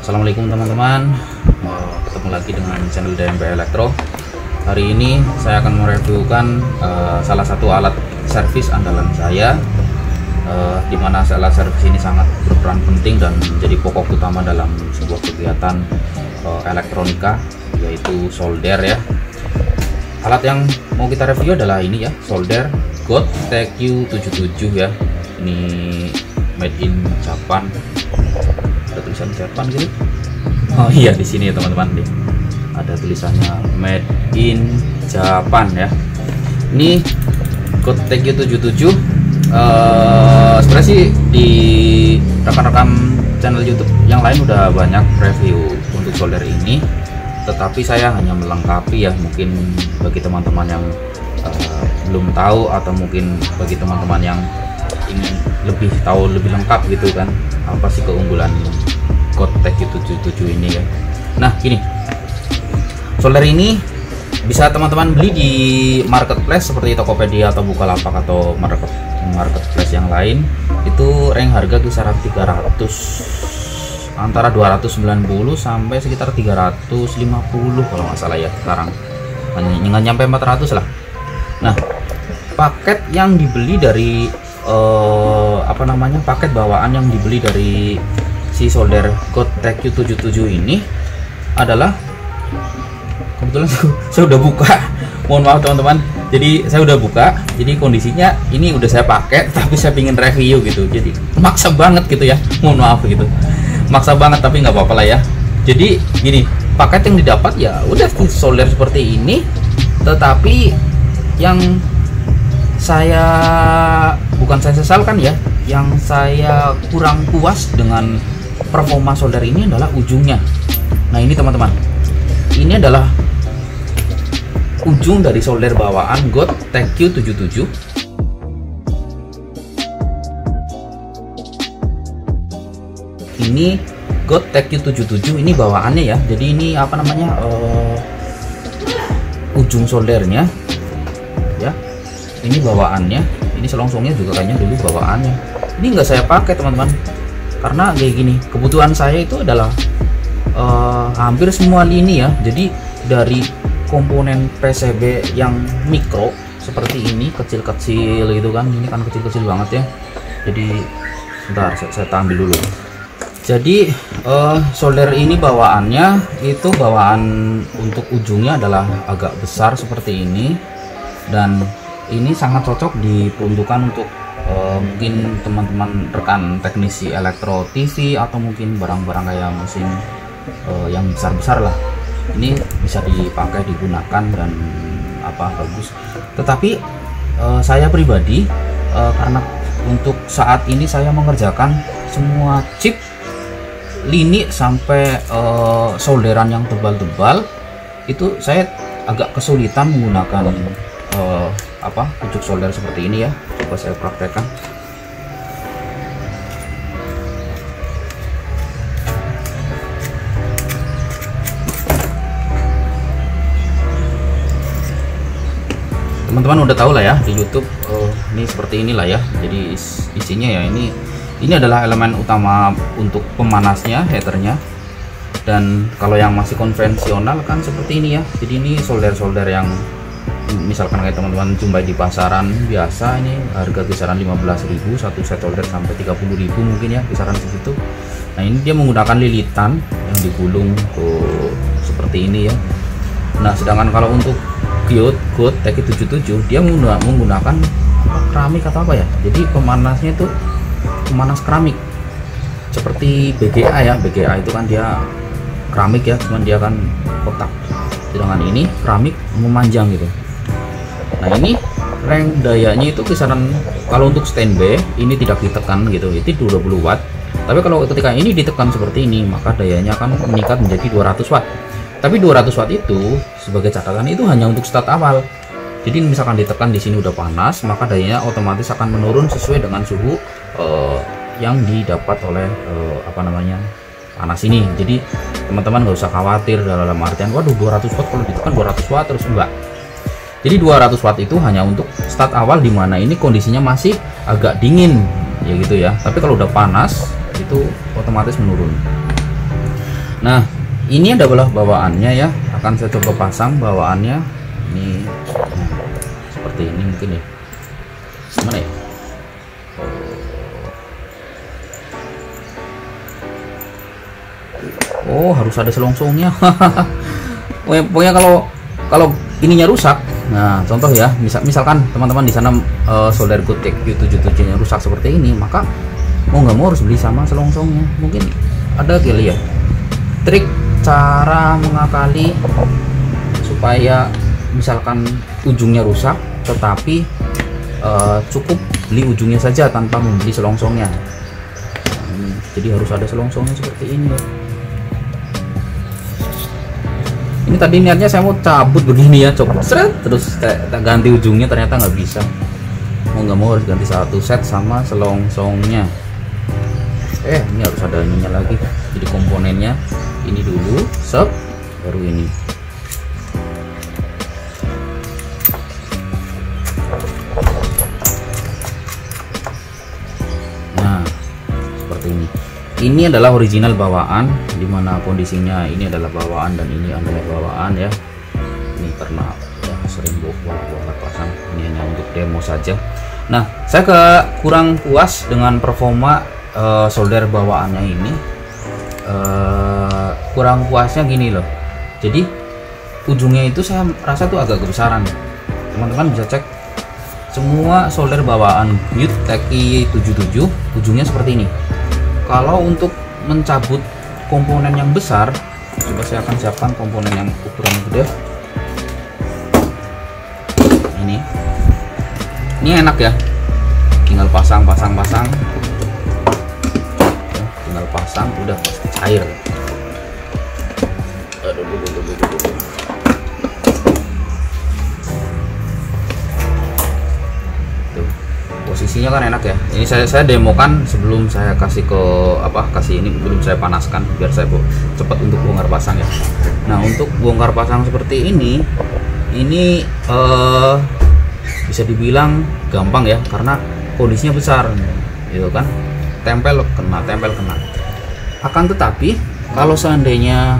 Assalamualaikum teman-teman, ketemu lagi dengan channel DMP Elektro. Hari ini saya akan mereviewkan salah satu alat servis andalan saya, di mana alat servis ini sangat berperan penting dan menjadi pokok utama dalam sebuah kegiatan elektronika, yaitu solder ya. Alat yang mau kita review adalah ini ya, solder GOT TQ77 ya. Ini made in Japan. Ada tulisan Japan gitu. Oh iya, di sini ya teman-teman nih. Ada tulisannya made in Japan ya. Ini GOT TQ77. Sebenarnya sih di rekan-rekan channel YouTube yang lain udah banyak review untuk solder ini, tetapi saya hanya melengkapi ya, mungkin bagi teman-teman yang belum tahu, atau mungkin bagi teman-teman yang ingin lebih tahu lebih lengkap gitu kan, apa sih keunggulan GOT TQ77 ini ya. Nah gini, solder ini bisa teman-teman beli di marketplace seperti Tokopedia atau Bukalapak atau marketplace yang lain. Itu range harga kisaran 300, antara 290 sampai sekitar 350 kalau nggak salah ya sekarang, nggak nyampe 400 lah. Nah paket yang dibeli dari paket bawaan yang dibeli dari si solder GOT TQ77 ini adalah, kebetulan saya udah buka, mohon maaf teman-teman, jadi saya udah buka, jadi kondisinya ini udah saya pakai, tapi saya pingin review gitu, jadi maksa banget gitu ya, mohon maaf gitu, maksa banget, tapi nggak apa-apa lah ya. Jadi gini, paket yang didapat ya udah solder seperti ini, tetapi yang bukan saya sesalkan ya, yang saya kurang puas dengan performa solder ini adalah ujungnya. Nah ini teman-teman, ini adalah ujung dari solder bawaan GOT TQ77. Ini GOT TQ77 ini bawaannya ya. Jadi ini ujung soldernya ya. Ini bawaannya. Ini selongsongnya juga kayaknya dulu bawaannya. Ini nggak saya pakai teman-teman, karena kayak gini, kebutuhan saya itu adalah hampir semua lini ya. Jadi dari komponen PCB yang mikro seperti ini, kecil-kecil gitu kan, ini kan kecil-kecil banget ya. Jadi sebentar, saya tampil dulu. Jadi solder ini bawaannya itu, bawaan untuk ujungnya adalah agak besar seperti ini, dan ini sangat cocok diperuntukkan untuk mungkin teman-teman rekan teknisi elektro TV, atau mungkin barang-barang kayak mesin yang besar-besar lah. Ini bisa dipakai, digunakan, dan bagus. Tetapi saya pribadi, karena untuk saat ini saya mengerjakan semua chip lini sampai solderan yang tebal-tebal, itu saya agak kesulitan menggunakan pucuk solder seperti ini ya. Coba saya praktekkan. Teman-teman udah tahu lah ya di YouTube, ini seperti inilah ya. Jadi isinya ya ini adalah elemen utama untuk pemanasnya, heaternya. Dan kalau yang masih konvensional kan seperti ini ya. Jadi ini solder-solder yang misalkan kayak teman-teman jumpai di pasaran biasa, ini harga kisaran 15.000 satu set solder, sampai 30.000 mungkin ya, kisaran segitu. Nah ini dia menggunakan lilitan yang digulung seperti ini ya. Nah sedangkan kalau untuk GOT TQ77 dia menggunakan keramik atau apa ya, jadi pemanasnya itu pemanas keramik seperti BGA ya. BGA itu kan dia keramik ya, cuman dia kan kotak, sedangkan ini keramik memanjang gitu. Nah ini range dayanya itu kisaran, kalau untuk standby ini tidak ditekan gitu, itu 20 watt. Tapi kalau ketika ini ditekan seperti ini, maka dayanya akan meningkat menjadi 200 watt. Tapi 200 watt itu sebagai catatan itu hanya untuk start awal. Jadi misalkan ditekan di sini udah panas, maka dayanya otomatis akan menurun sesuai dengan suhu yang didapat oleh panas ini. Jadi teman-teman nggak usah khawatir dalam artian waduh 200 watt kalau ditekan 200 watt terus, enggak. Jadi 200 watt itu hanya untuk start awal, dimana ini kondisinya masih agak dingin ya gitu ya. Tapi kalau udah panas itu otomatis menurun. Nah, ini adalah bawaannya ya, akan saya coba pasang bawaannya ini. Seperti ini mungkin ya, mana ya. Oh, harus ada selongsongnya. Pokoknya kalau ininya rusak, nah contoh ya, misalkan teman-teman di sana solder Gotek Q77 nya rusak seperti ini, maka mau nggak mau harus beli sama selongsongnya. Mungkin ada kali ya trik cara mengakali supaya misalkan ujungnya rusak tetapi cukup beli ujungnya saja tanpa membeli selongsongnya. Jadi harus ada selongsongnya seperti ini ya. Ini tadi niatnya saya mau cabut begini ya, copot seret terus tak ganti ujungnya, ternyata nggak bisa. Mau nggak mau harus ganti satu set sama selongsongnya. Ini harus ada ininya lagi. Jadi komponennya ini dulu, sep, baru ini. Nah, seperti ini. Ini adalah original bawaan, dimana kondisinya ini adalah bawaan dan ini adalah bawaan ya. Ini karena ya sering bongkar pasang, ini hanya untuk demo saja. Nah, saya kurang puas dengan performa solder bawaannya ini. Kurang puasnya gini loh. Jadi ujungnya itu saya rasa tuh agak kebesaran. Teman-teman bisa cek semua solder bawaan Butte TECI77 ujungnya seperti ini. Kalau untuk mencabut komponen yang besar, coba saya akan siapkan komponen yang ukuran gede. Ini enak ya, tinggal pasang, tinggal pasang, udah pasti cair. Posisinya kan enak ya. Ini saya demokan sebelum saya kasih ini belum saya panaskan biar saya cepat untuk bongkar pasang ya. Nah, untuk bongkar pasang seperti ini bisa dibilang gampang ya, karena kondisinya besar gitu kan, tempel kena. Akan tetapi kalau seandainya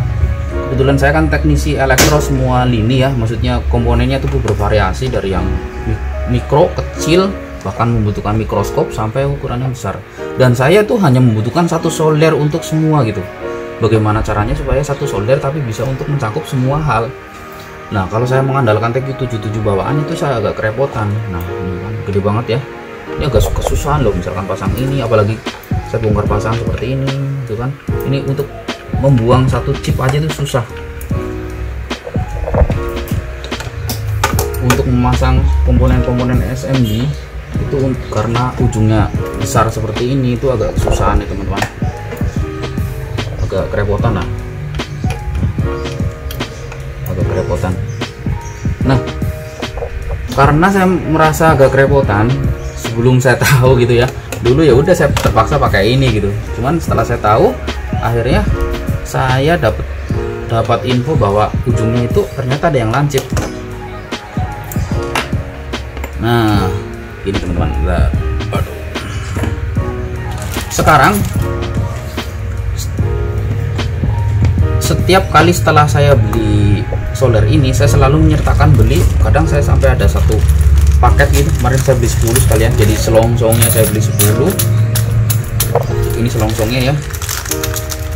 kebetulan saya kan teknisi elektro semua lini ya, maksudnya komponennya itu bervariasi dari yang mikro kecil bahkan membutuhkan mikroskop sampai ukurannya besar, dan saya tuh hanya membutuhkan satu solder untuk semua gitu. Bagaimana caranya supaya satu solder tapi bisa untuk mencakup semua hal? Nah, kalau saya mengandalkan TECI77 bawaan itu saya agak kerepotan. Nah, ini kan gede banget ya, ini agak kesusahan loh misalkan pasang ini, apalagi saya bongkar pasang seperti ini gitu kan. Ini untuk membuang satu chip aja itu susah. Untuk memasang komponen-komponen SMD itu karena ujungnya besar seperti ini itu agak kesusahan ya teman-teman, agak kerepotan lah, Nah, karena saya merasa agak kerepotan sebelum saya tahu gitu ya, dulu ya udah saya terpaksa pakai ini gitu. Cuman setelah saya tahu, akhirnya saya dapat info bahwa ujungnya itu ternyata ada yang lancip. Nah, ini teman-teman, sekarang setiap kali setelah saya beli solder ini, saya selalu menyertakan beli, kadang saya sampai ada satu paket gitu. Kemarin saya beli 10 sekalian, jadi selongsongnya saya beli 10. Ini selongsongnya ya,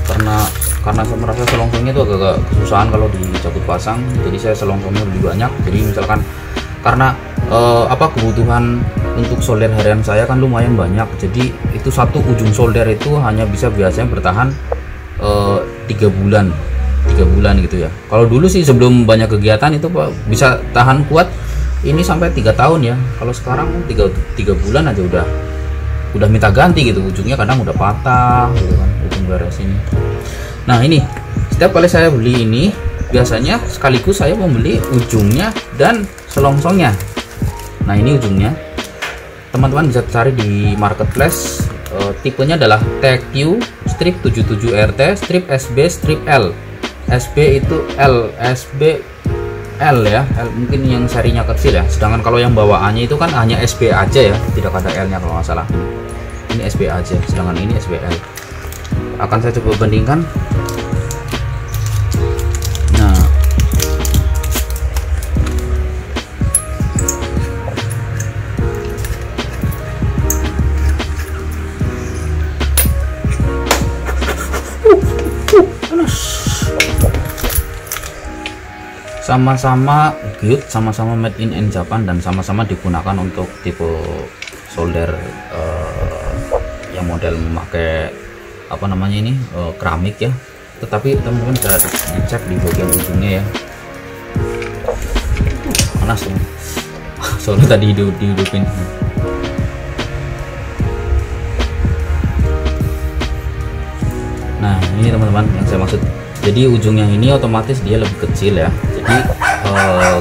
karena saya merasa selongsongnya itu agak kesusahan kalau dicabut pasang, jadi saya selongsongnya lebih banyak. Jadi misalkan karena kebutuhan untuk solder harian saya kan lumayan banyak, jadi itu satu ujung solder itu hanya bisa biasanya bertahan 3 bulan gitu ya. Kalau dulu sih sebelum banyak kegiatan itu bisa tahan kuat ini sampai 3 tahun ya. Kalau sekarang 3 bulan aja udah minta ganti gitu, ujungnya kadang udah patah gitu kan, ujung beres ini. Nah, ini setiap kali saya beli ini biasanya sekaligus saya membeli ujungnya dan selongsongnya. Nah, ini ujungnya, teman-teman bisa cari di marketplace. Tipenya adalah TECI strip 77RT strip SB strip L. SB itu L, SB L ya, L mungkin yang serinya kecil ya. Sedangkan kalau yang bawaannya itu kan hanya SB aja ya, tidak ada L nya kalau nggak salah. Ini SB aja, sedangkan ini SBL. akan saya coba bandingkan. Nah, sama-sama good, sama-sama made in Japan, dan sama-sama digunakan untuk tipe solder yang model memakai apa namanya ini keramik ya. Tetapi teman-teman bisa dicek di bagian ujungnya ya. Panas tuh. Soalnya tadi dihidupin. Nah, ini teman-teman yang saya maksud. Jadi ujung yang ini otomatis dia lebih kecil ya. Jadi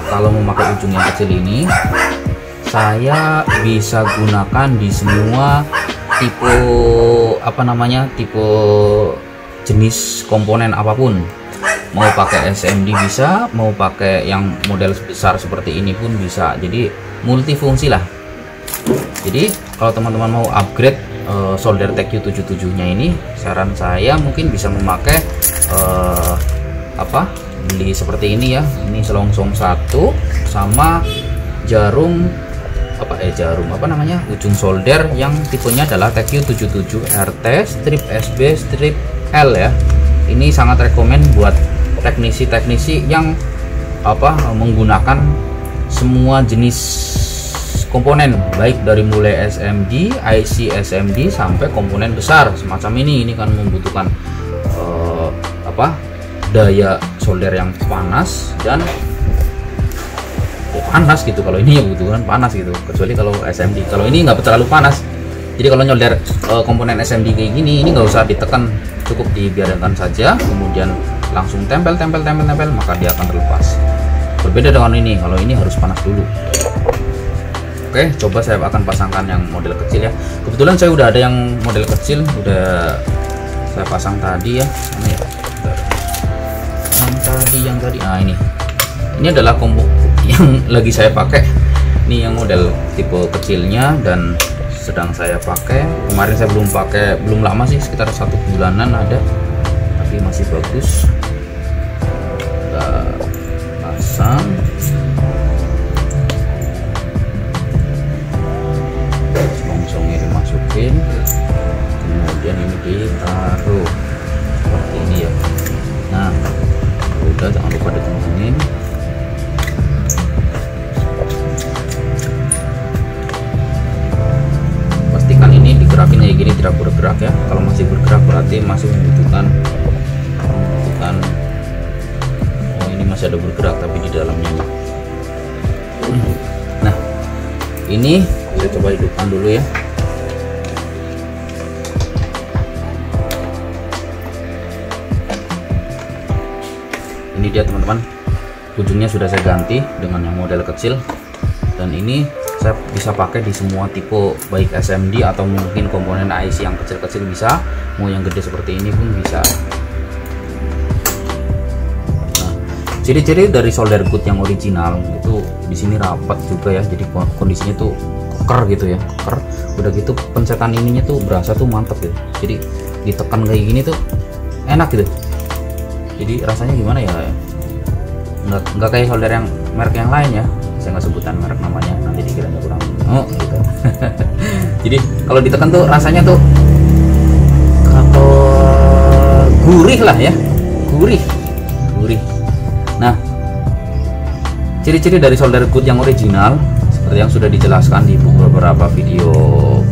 kalau memakai ujung yang kecil ini, saya bisa gunakan di semua tipe apa namanya, tipe jenis komponen apapun. Mau pakai SMD bisa, mau pakai yang model besar seperti ini pun bisa. Jadi multifungsi lah. Jadi kalau teman-teman mau upgrade solder TQ77 nya ini, saran saya mungkin bisa memakai beli seperti ini ya. Ini selongsong satu sama jarum ujung solder yang tipenya adalah TQ77 RT strip SB strip L ya. Ini sangat rekomen buat teknisi-teknisi yang menggunakan semua jenis komponen, baik dari mulai SMD, IC SMD sampai komponen besar semacam ini. Ini kan membutuhkan daya solder yang panas dan panas gitu. Kalau ini ya butuhan panas gitu, kecuali kalau SMD. Kalau ini nggak terlalu panas, jadi kalau nyolder komponen SMD kayak gini, ini nggak usah ditekan, cukup dibiarkan saja, kemudian langsung tempel, maka dia akan terlepas. Berbeda dengan ini, kalau ini harus panas dulu. Oke, coba saya akan pasangkan yang model kecil ya. Kebetulan saya udah ada yang model kecil, udah saya pasang tadi ya. Mana ya? Yang tadi. Nah, ini adalah combo yang lagi saya pakai. Ini yang model tipe kecilnya dan sedang saya pakai. Kemarin saya belum lama sih, sekitar 1 bulanan ada, tapi masih bagus. Kita pasang. Selongsongnya dimasukin, kemudian ini ditaruh seperti ini ya. Nah, udah, jangan lupa ditemuin. Pastikan ini digerakin kayak gini, tidak bergerak ya. Kalau masih bergerak berarti masih membutuhkan ini masih ada bergerak tapi di dalamnya. Nah, ini kita coba hidupkan dulu ya. Ini dia teman-teman, ujungnya sudah saya ganti dengan yang model kecil, dan ini saya bisa pakai di semua tipe, baik SMD atau mungkin komponen IC yang kecil-kecil bisa, mau yang gede seperti ini pun bisa. Nah, ciri-ciri dari solder good yang original itu di sini rapat juga ya, jadi kondisinya tuh keker gitu ya, keker. Udah gitu pencetan ininya tuh berasa tuh mantep gitu, jadi ditekan kayak gini tuh enak gitu. Jadi rasanya gimana ya, nggak kayak solder yang merek yang lain ya, saya nggak sebutan merek namanya, nanti dikiranya kurang gitu. Jadi kalau ditekan tuh rasanya tuh gurih lah ya, gurih. Nah, ciri-ciri dari solder good yang original seperti yang sudah dijelaskan di beberapa video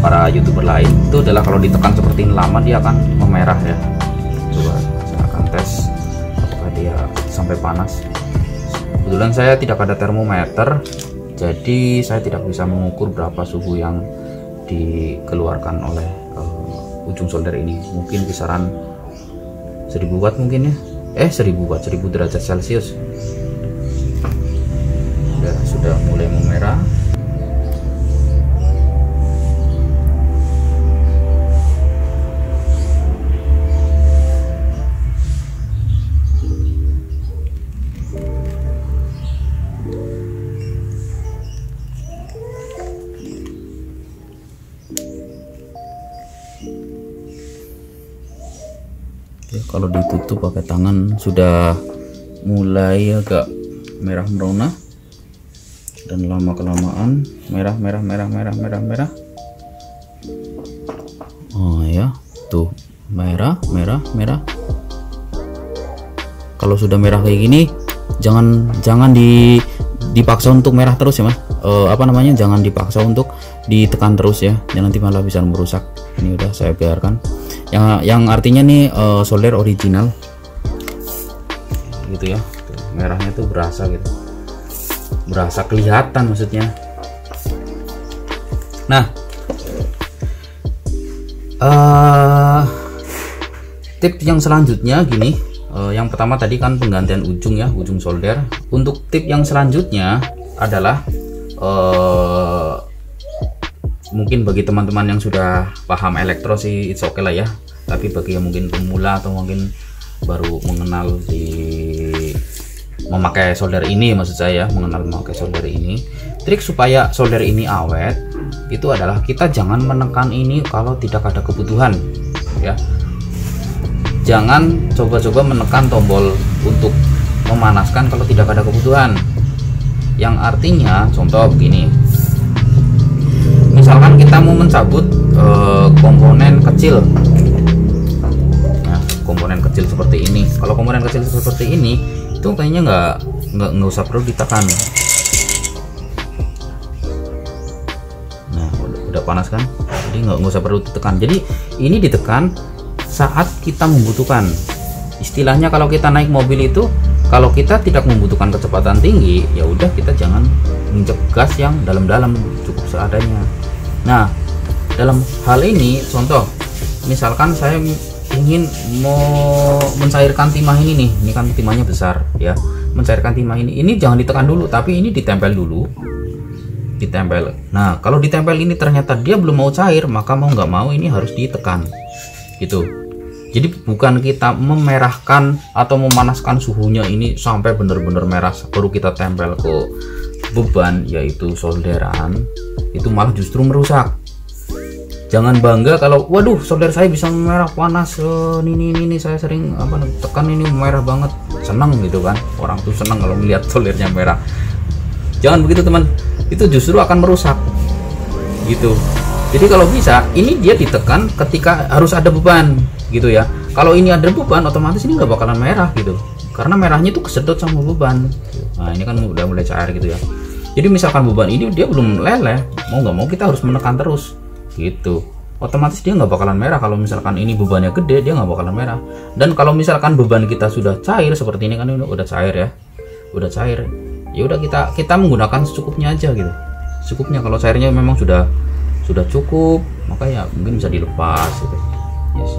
para YouTuber lain, itu adalah kalau ditekan seperti ini lama dia akan memerah ya. Coba saya akan tes dia sampai panas. Kebetulan saya tidak ada termometer, jadi saya tidak bisa mengukur berapa suhu yang dikeluarkan oleh ujung solder ini. Mungkin kisaran 1000 watt mungkin ya, 1000 watt, 1000 derajat Celcius. Sudah mulai memerah. Oke, kalau ditutup pakai tangan sudah mulai agak merah merona, dan lama kelamaan merah. Oh ya, tuh merah. Kalau sudah merah kayak gini, jangan dipaksa untuk merah terus ya mas. Jangan dipaksa untuk ditekan terus ya, nanti malah bisa merusak. Ini udah saya biarkan, yang artinya nih solder original gitu ya. Tuh, merahnya tuh berasa gitu, berasa kelihatan maksudnya. Nah, tips yang selanjutnya gini. Yang pertama tadi kan penggantian ujung ya, ujung solder. Untuk tip yang selanjutnya adalah mungkin bagi teman-teman yang sudah paham elektro sih it's okay lah ya, tapi bagi yang mungkin pemula atau mungkin baru mengenal memakai solder ini, maksud saya memakai solder ini, trik supaya solder ini awet itu adalah kita jangan menekan ini kalau tidak ada kebutuhan ya. Jangan coba-coba menekan tombol untuk memanaskan kalau tidak ada kebutuhan. Yang artinya contoh begini, misalkan kita mau mencabut komponen kecil, nah, komponen kecil seperti ini. Kalau komponen kecil seperti ini itu kayaknya nggak usah perlu ditekan. Nah, udah panas kan, jadi nggak usah perlu ditekan. Jadi ini ditekan saat kita membutuhkan. Istilahnya kalau kita naik mobil itu, kalau kita tidak membutuhkan kecepatan tinggi, ya udah kita jangan injek gas yang dalam-dalam, cukup seadanya. Nah, dalam hal ini contoh, misalkan saya ingin mau mencairkan timah ini nih, ini kan timahnya besar ya, mencairkan timah ini jangan ditekan dulu, tapi ini ditempel dulu, ditempel. Nah, kalau ditempel ini ternyata dia belum mau cair, maka mau nggak mau ini harus ditekan gitu. Jadi bukan kita memerahkan atau memanaskan suhunya ini sampai benar-benar merah baru kita tempel ke beban, yaitu solderan, itu malah justru merusak. Jangan bangga kalau waduh solder saya bisa merah panas, ini saya sering tekan ini merah banget, senang gitu kan. Orang tuh senang kalau melihat soldernya merah. Jangan begitu teman, itu justru akan merusak gitu. Jadi kalau bisa ini dia ditekan ketika harus ada beban gitu ya. Kalau ini ada beban, otomatis ini nggak bakalan merah gitu, karena merahnya itu kesedot sama beban. Nah, ini kan udah mulai cair gitu ya. Jadi misalkan beban ini dia belum leleh, mau nggak mau kita harus menekan terus gitu, otomatis dia nggak bakalan merah. Kalau misalkan ini bebannya gede, dia nggak bakalan merah. Dan kalau misalkan beban kita sudah cair seperti ini kan, ini udah cair ya, udah cair, ya udah kita menggunakan secukupnya aja gitu, secukupnya. Kalau cairnya memang sudah cukup, maka ya mungkin bisa dilepas gitu. Yes.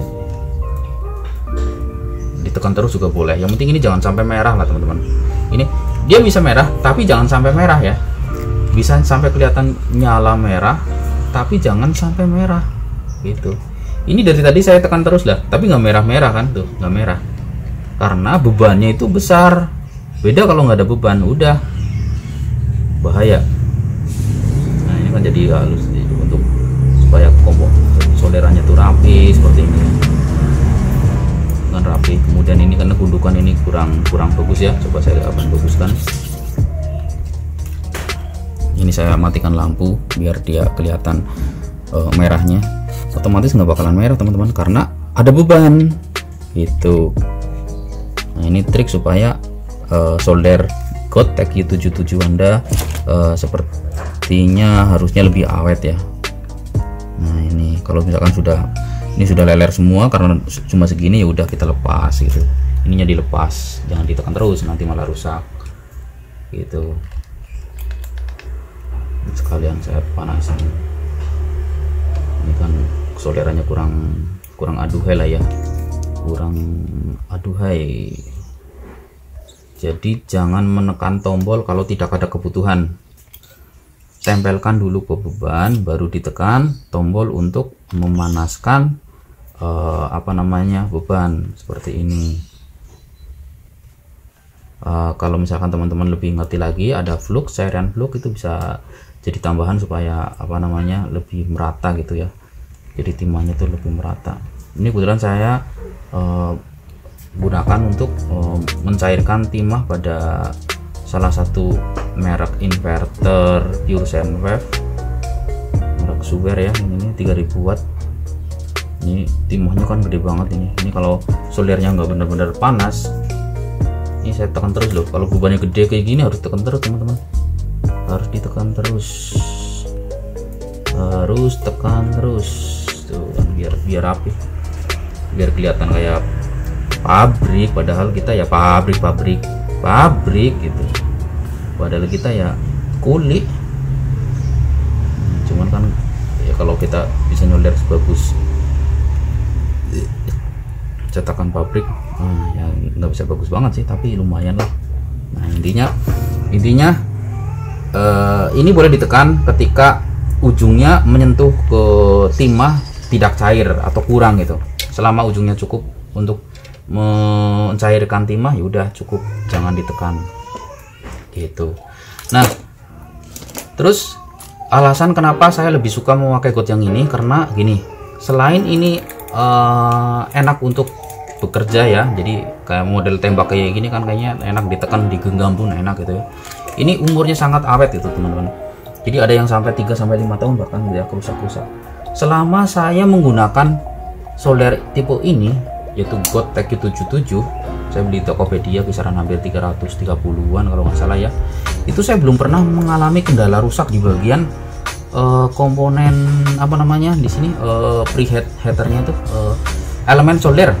Ditekan terus juga boleh, yang penting ini jangan sampai merah lah teman-teman. Ini dia bisa merah tapi jangan sampai merah ya, bisa sampai kelihatan nyala merah tapi jangan sampai merah gitu. Ini dari tadi saya tekan terus lah, tapi nggak merah-merah kan, tuh nggak merah karena bebannya itu besar. Beda kalau nggak ada beban, udah bahaya. Nah, ini kan jadi halus untuk supaya solderannya tuh rapi seperti ini kan, rapi. Kemudian ini karena gundukan ini kurang bagus ya, coba saya akan baguskan. Ini saya matikan lampu biar dia kelihatan merahnya. Otomatis nggak bakalan merah teman-teman karena ada beban gitu. Nah, ini trik supaya solder Gotek U77 Anda sepertinya harusnya lebih awet ya. Nah, ini kalau misalkan ini sudah leler semua karena cuma segini, ya udah kita lepas gitu. Ininya dilepas, jangan ditekan terus, nanti malah rusak gitu. Sekalian saya panasin. Ini kan solderannya kurang aduhai lah ya, kurang aduhai. Jadi jangan menekan tombol kalau tidak ada kebutuhan. Tempelkan dulu ke beban, baru ditekan tombol untuk memanaskan beban seperti ini. Kalau misalkan teman-teman lebih ngerti lagi, ada flux, cairan flux itu bisa jadi tambahan supaya lebih merata gitu ya. Jadi timahnya itu lebih merata. Ini kebetulan saya gunakan untuk mencairkan timah pada salah satu merek inverter pure sine wave, merek Suwer ya, ini 3000 watt. Ini timahnya kan gede banget ini kalau soldernya nggak benar-benar panas, ini saya tekan terus loh. Kalau bebannya gede kayak gini harus tekan terus teman-teman, harus ditekan terus, harus tekan terus tuh, biar rapi, biar kelihatan kayak pabrik, padahal kita ya pabrik gitu, padahal kita ya kulit. Cuman kan ya kalau kita bisa nyolder sebagus cetakan pabrik, ya nggak bisa bagus banget sih, tapi lumayan lah. Nah intinya ini boleh ditekan ketika ujungnya menyentuh ke timah tidak cair atau kurang gitu. Selama ujungnya cukup untuk mencairkan timah, ya udah cukup, jangan ditekan gitu. Nah terus alasan kenapa saya lebih suka memakai got yang ini, karena gini, selain ini enak untuk bekerja ya, jadi kayak model tembak kayak gini kan kayaknya enak ditekan, digenggam pun enak gitu ya. Ini umurnya sangat awet itu teman-teman, jadi ada yang sampai 3-5 tahun bahkan ya kerusak-rusak. Selama saya menggunakan solder tipe ini, yaitu GOT TQ77, saya beli Tokopedia kisaran hampir 330-an kalau nggak salah ya, itu saya belum pernah mengalami kendala rusak di bagian komponen apa namanya di sini, preheat heaternya itu, elemen solder.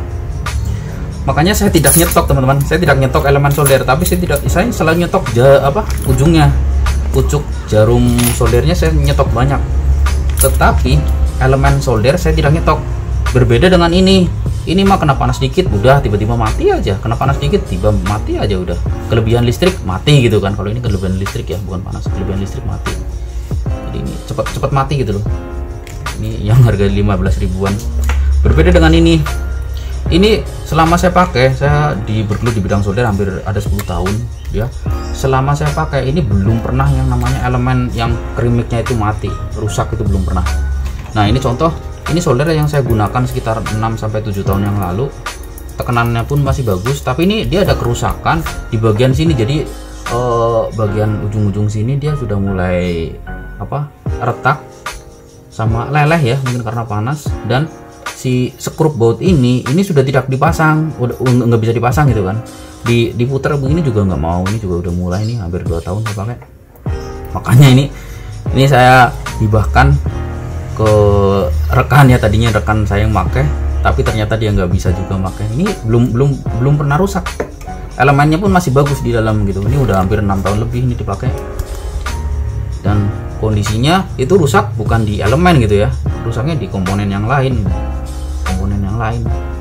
Makanya saya tidak nyetok teman-teman, saya tidak nyetok elemen solder, tapi saya selalu nyetok ujungnya, pucuk jarum soldernya saya nyetok banyak, tetapi elemen solder saya tidak nyetok. Berbeda dengan ini mah kena panas dikit udah tiba-tiba mati aja, kena panas dikit tiba mati aja udah, kelebihan listrik mati gitu kan. Kalau ini kelebihan listrik ya, bukan panas, kelebihan listrik mati. Jadi ini cepat mati gitu loh. Ini yang harga 15 ribuan. Berbeda dengan ini selama saya pakai, saya bergelut di bidang solder hampir ada 10 tahun ya. Selama saya pakai ini belum pernah yang namanya elemen yang kerimiknya itu mati, rusak, itu belum pernah. Nah ini contoh, ini solder yang saya gunakan sekitar 6-7 tahun yang lalu, tekanannya pun masih bagus, tapi ini dia ada kerusakan di bagian sini. Jadi bagian ujung-ujung sini dia sudah mulai retak sama leleh ya, mungkin karena panas. Dan si skrup baut ini sudah tidak dipasang, udah nggak bisa dipasang gitu kan, diputar begini juga nggak mau. Ini juga udah mulai nih hampir 2 tahun saya pakai. Makanya ini saya hibahkan ke rekan ya, tadinya rekan saya yang pakai, tapi ternyata dia nggak bisa juga pakai. Ini belum pernah rusak, elemennya pun masih bagus di dalam gitu. Ini udah hampir 6 tahun lebih ini dipakai, dan kondisinya itu rusak bukan di elemen gitu ya, rusaknya di komponen yang lain.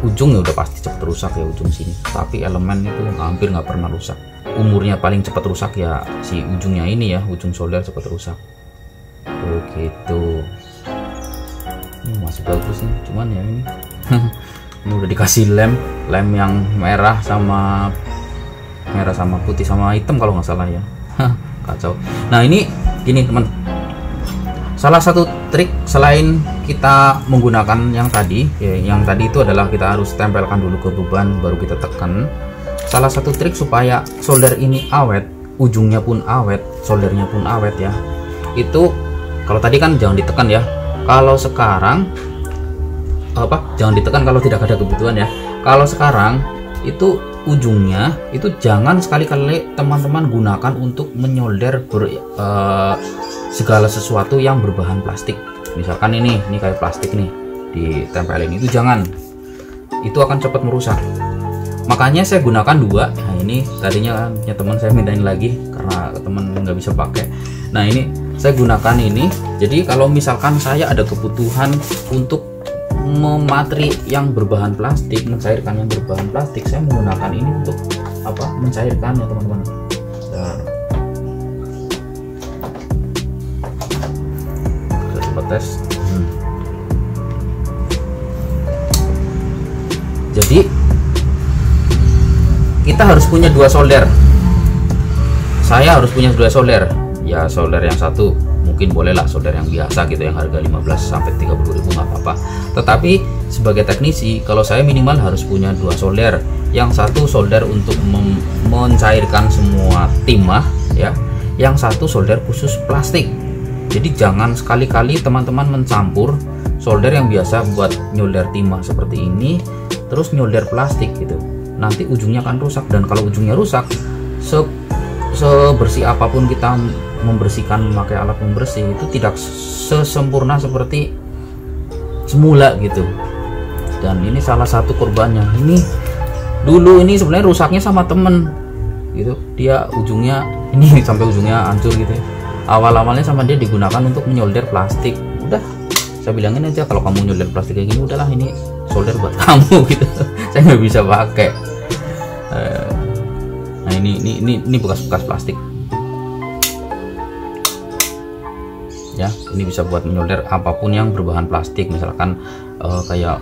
Ujungnya udah pasti cepat rusak ya, ujung sini, tapi elemen itu hampir nggak pernah rusak. Umurnya paling cepat rusak ya si ujungnya ini ya, ujung solder cepat rusak begitu. Ini masih bagus nih, cuman ya ini ini udah dikasih lem yang merah sama putih sama hitam kalau nggak salah ya. Kacau. Nah ini gini teman, salah satu trik selain kita menggunakan yang tadi itu adalah kita harus tempelkan dulu ke beban baru kita tekan. Salah satu trik supaya solder ini awet, ujungnya pun awet, soldernya pun awet ya, itu kalau tadi kan jangan ditekan ya. Kalau sekarang jangan ditekan kalau tidak ada kebutuhan ya. Kalau sekarang itu ujungnya itu jangan sekali-kali teman-teman gunakan untuk menyolder segala sesuatu yang berbahan plastik. Misalkan ini kayak plastik nih ditempelin, itu jangan, itu akan cepat merusak. Makanya saya gunakan 2. Nah ini tadinya ya teman saya mintain lagi karena teman nggak bisa pakai. Nah ini saya gunakan ini, jadi kalau misalkan saya ada kebutuhan untuk memateri yang berbahan plastik, mencairkan yang berbahan plastik, saya menggunakan ini untuk mencairkan ya teman-teman. Saya coba tes. Jadi kita harus punya 2 solder. Saya harus punya 2 solder. Ya solder yang satu mungkin bolehlah solder yang biasa gitu, yang harga 15-30 ribu nggak apa-apa. Tetapi sebagai teknisi, kalau saya minimal harus punya 2 solder. Yang satu solder untuk mencairkan semua timah ya, yang satu solder khusus plastik. Jadi jangan sekali-kali teman-teman mencampur solder yang biasa buat nyolder timah seperti ini terus nyolder plastik gitu. Nanti ujungnya akan rusak, dan kalau ujungnya rusak, sebersih apapun kita membersihkan memakai alat pembersih itu tidak sesempurna seperti semula gitu. Dan ini salah satu korbannya. Ini dulu ini sebenarnya rusaknya sama temen gitu, dia ujungnya ini sampai ujungnya hancur gitu ya. Awal-awalnya sama dia digunakan untuk menyolder plastik. Udah saya bilangin aja, kalau kamu nyolder plastik kayak gini, udahlah ini solder buat kamu gitu. Saya nggak bisa pakai. Nah ini bekas-bekas plastik ya. Ini bisa buat menyolder apapun yang berbahan plastik, misalkan kayak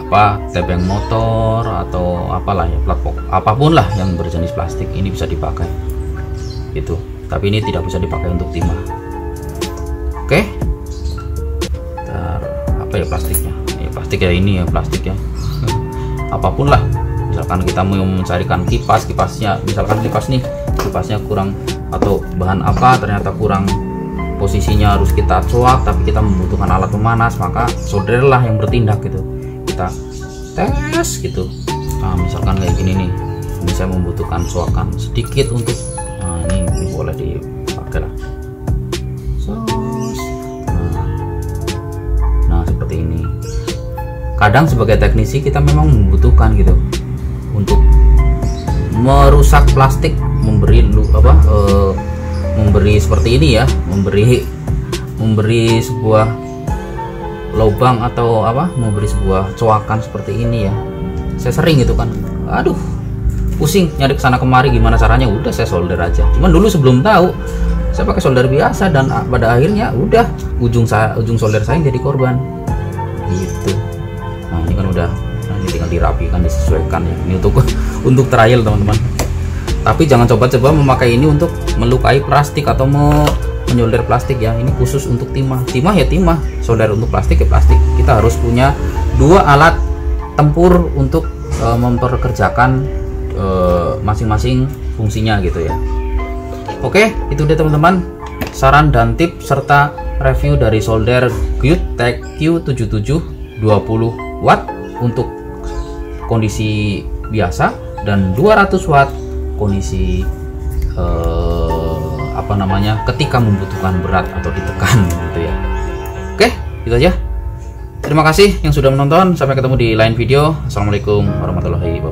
apa, tebeng motor atau apalah ya, platform apapun lah yang berjenis plastik, ini bisa dipakai gitu. Tapi ini tidak bisa dipakai untuk timah. Oke. Apa ya plastiknya? Ya plastik ya, ini ya plastik ya. Apapun lah. Misalkan kita mau mencarikan kipasnya, misalkan kipasnya kurang atau bahan apa ternyata kurang, posisinya harus kita coak tapi kita membutuhkan alat pemanas, maka solderlah yang bertindak gitu. Kita tes gitu. Nah, misalkan kayak gini nih, ini saya membutuhkan coakan sedikit untuk ini boleh dipakai lah. Nah seperti ini. Kadang sebagai teknisi kita memang membutuhkan gitu untuk merusak plastik, memberi seperti ini ya, memberi sebuah lubang atau memberi sebuah coakan seperti ini ya. Saya sering gitu kan, aduh pusing nyari kesana kemari gimana caranya, udah saya solder aja. Cuman dulu sebelum tahu saya pakai solder biasa, dan pada akhirnya udah ujung solder saya jadi korban gitu. Nah ini kan udah, ini tinggal dirapikan, disesuaikan ya. Ini untuk trial teman-teman. Tapi jangan coba-coba memakai ini untuk melukai plastik atau menyolder plastik ya. Ini khusus untuk timah ya timah, solder untuk plastik ya plastik. Kita harus punya 2 alat tempur untuk memperkerjakan masing-masing fungsinya gitu ya. Oke, itu dia teman-teman, saran dan tips serta review dari solder Guild-Tech Q77 20 watt untuk kondisi biasa dan 200 watt kondisi ketika membutuhkan berat atau ditekan gitu ya. Oke, itu aja. Terima kasih yang sudah menonton. Sampai ketemu di lain video. Assalamualaikum warahmatullahi wabarakatuh.